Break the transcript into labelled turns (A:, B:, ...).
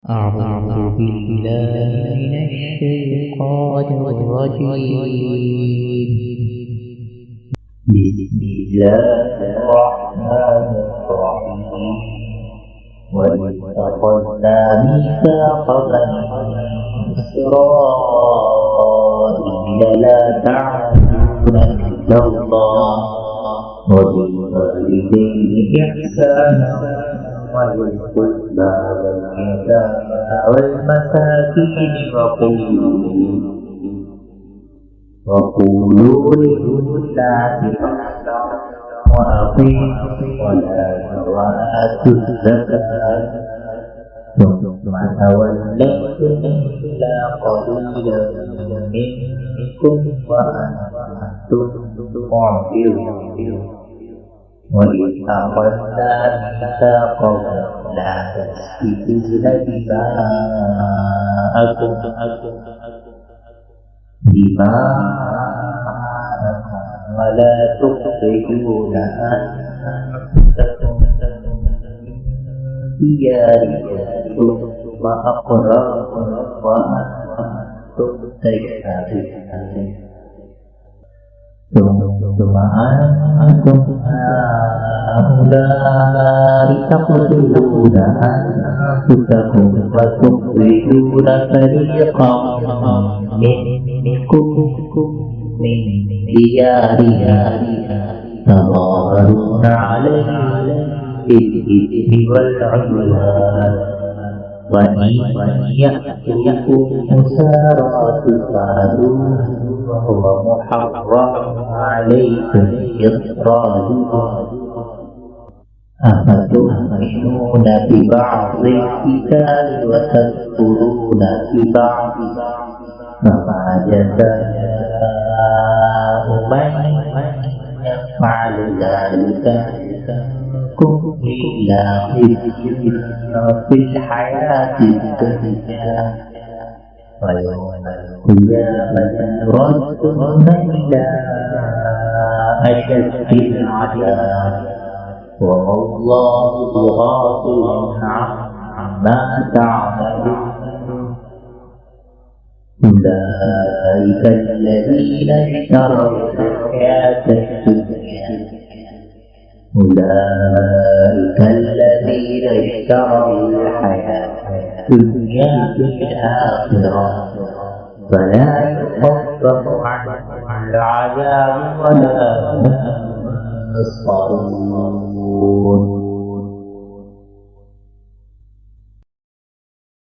A: أعوذ بالله من الشيطان الرجيم. بسم الله الرحمن الرحيم. وإذ أخذنا ميثاق بني إسرائيل لا تعبدون إلا الله وبالوالدين إحسانا وذي القربى واليتامى والمساكين وقولوا للناس حسنا وأقيموا الصلاة وآتوا الزكاة ثم توليتم إلا قليلا منكم وأنتم معرضون. وإذ أخذنا ميثاقهم لا تسفكون دماءكم ولا تخرجون أنفسكم من دياركم ثم أقررتم وأنتم تشهدون. ثم أنتم هؤلاء تقتلون أنفسكم وتخرجون فريقا منكم من ديارهم تظاهرون عليهم بالإثم والعدوان وإن يأتوكم أسارى تفعلوه وهو محرم عليكم إخراجهم. أفتؤمنون ببعض الكتاب وتكفرون ببعض فما جزاء من يفعل ذلك منكم إلا خزي في الحياة الدنيا ويوم القيامة يردون إلى أشد العذاب وما الله بغافل عما تعملون. أولئك الذين اشتروا الحياة الدنيا بالآخرة فلا يخفف عنهم العذاب ولا هم ينصرون.